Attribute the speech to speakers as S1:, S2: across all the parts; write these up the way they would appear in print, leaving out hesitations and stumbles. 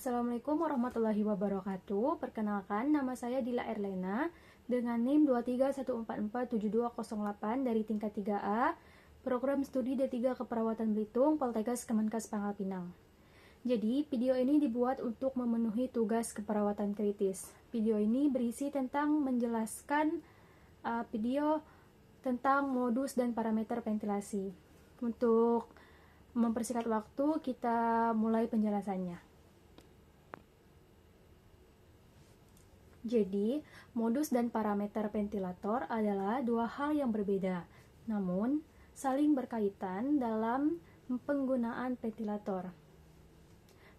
S1: Assalamualaikum warahmatullahi wabarakatuh. Perkenalkan, nama saya Dila Erlena dengan NIM 231447208 dari tingkat 3A, Program Studi D3 Keperawatan Belitung, Poltekkes Kemenkes Pangkal Pinang. Jadi, video ini dibuat untuk memenuhi tugas keperawatan kritis. Video ini berisi tentang menjelaskan video tentang modus dan parameter ventilasi. Untuk mempersingkat waktu, kita mulai penjelasannya. Jadi, modus dan parameter ventilator adalah dua hal yang berbeda, namun saling berkaitan dalam penggunaan ventilator.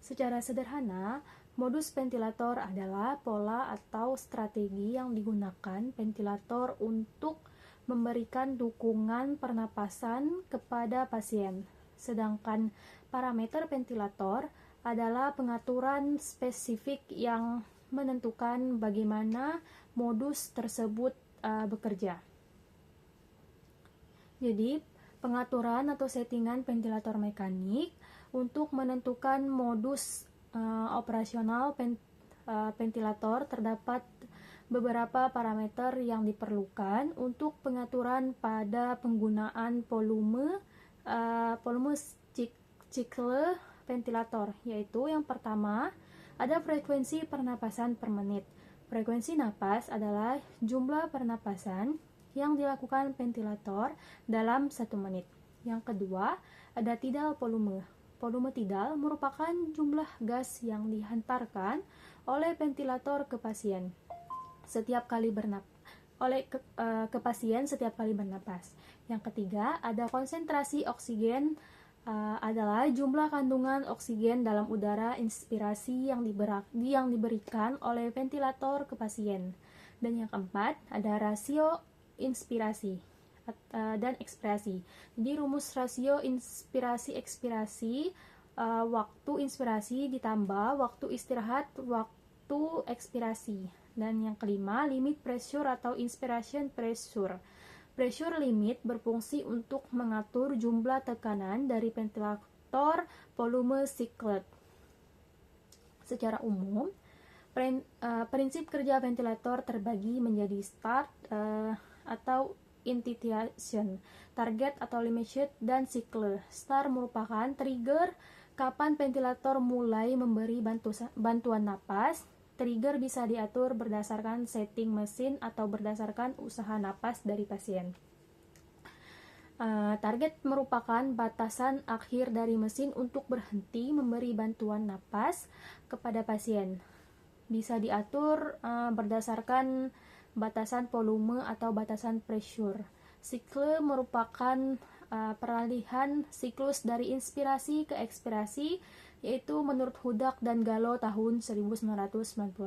S1: Secara sederhana, modus ventilator adalah pola atau strategi yang digunakan ventilator untuk memberikan dukungan pernapasan kepada pasien. Sedangkan parameter ventilator adalah pengaturan spesifik yang menentukan bagaimana modus tersebut bekerja. Jadi, pengaturan atau settingan ventilator mekanik untuk menentukan modus operasional ventilator terdapat beberapa parameter yang diperlukan untuk pengaturan pada penggunaan volume cikle ventilator, yaitu yang pertama ada frekuensi pernapasan per menit. Frekuensi napas adalah jumlah pernapasan yang dilakukan ventilator dalam 1 menit. Yang kedua, ada tidal volume. Volume tidal merupakan jumlah gas yang dihantarkan oleh ventilator ke pasien setiap kali bernapas. Yang ketiga, ada konsentrasi oksigen adalah jumlah kandungan oksigen dalam udara inspirasi yang diberikan oleh ventilator ke pasien. Dan yang keempat, ada rasio inspirasi dan ekspirasi. Jadi rumus rasio inspirasi-ekspirasi, waktu inspirasi ditambah waktu istirahat, waktu ekspirasi. Dan yang kelima, limit pressure atau inspiration pressure. Pressure limit berfungsi untuk mengatur jumlah tekanan dari ventilator volume cycled. Secara umum, prinsip kerja ventilator terbagi menjadi start atau initiation, target atau limited, dan cycle. Start merupakan trigger kapan ventilator mulai memberi bantuan napas. Trigger bisa diatur berdasarkan setting mesin atau berdasarkan usaha napas dari pasien. Target merupakan batasan akhir dari mesin untuk berhenti memberi bantuan napas kepada pasien. Bisa diatur berdasarkan batasan volume atau batasan pressure. Sikle merupakan peralihan siklus dari inspirasi ke ekspirasi, yaitu menurut Hudak dan Gallo tahun 1998.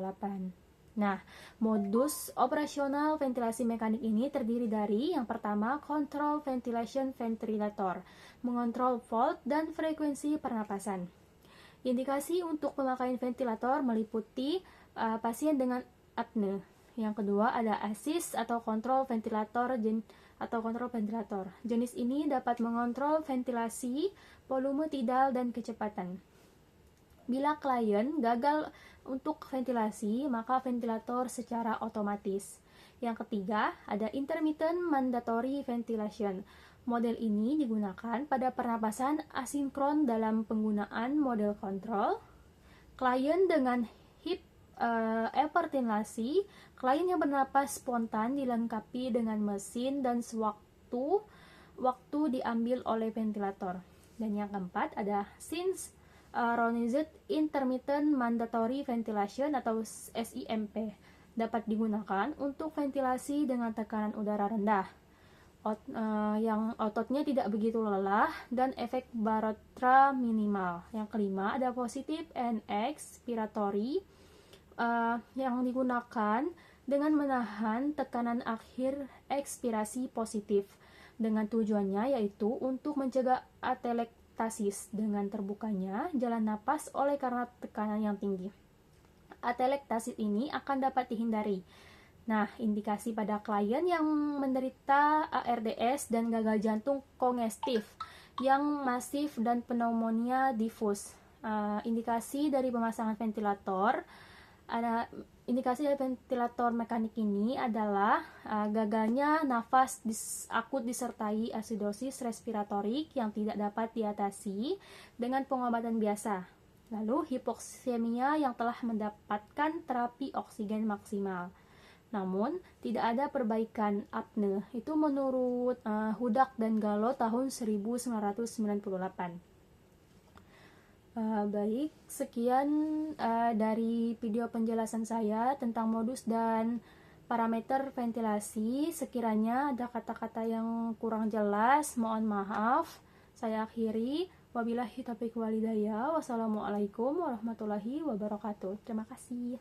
S1: Nah, modus operasional ventilasi mekanik ini terdiri dari yang pertama, control ventilation ventilator, mengontrol volt dan frekuensi pernapasan. Indikasi untuk pemakaian ventilator meliputi pasien dengan apne. Yang kedua, ada assist atau kontrol ventilator ventilator. Jenis ini dapat mengontrol ventilasi, volume tidal, dan kecepatan. Bila klien gagal untuk ventilasi, maka ventilator secara otomatis. Yang ketiga, ada intermittent mandatory ventilation. Model ini digunakan pada pernapasan asinkron dalam penggunaan model kontrol. Klien dengan hyperventilasi, klien yang bernapas spontan dilengkapi dengan mesin dan sewaktu diambil oleh ventilator. Dan yang keempat, ada synchronized intermittent mandatory ventilation atau SIMP, dapat digunakan untuk ventilasi dengan tekanan udara rendah, yang ototnya tidak begitu lelah dan efek barotra minimal. Yang kelima, ada positive and expiratory, yang digunakan dengan menahan tekanan akhir ekspirasi positif, dengan tujuannya yaitu untuk mencegah atelektasis dengan terbukanya jalan napas oleh karena tekanan yang tinggi. Atelektasis ini akan dapat dihindari. Nah, indikasi pada klien yang menderita ARDS dan gagal jantung kongestif yang masif dan pneumonia difus. Indikasi dari pemasangan ventilator. Ada indikasi dari ventilator mekanik ini adalah gagalnya nafas akut disertai asidosis respiratorik yang tidak dapat diatasi dengan pengobatan biasa. Lalu hipoksemia yang telah mendapatkan terapi oksigen maksimal. Namun, tidak ada perbaikan apne. Itu menurut Hudak dan Gallo tahun 1998. Baik, sekian dari video penjelasan saya tentang modus dan parameter ventilasi. Sekiranya ada kata-kata yang kurang jelas, mohon maaf. Saya akhiri. Wabillahi taufiq walhidayah. Wassalamualaikum warahmatullahi wabarakatuh. Terima kasih.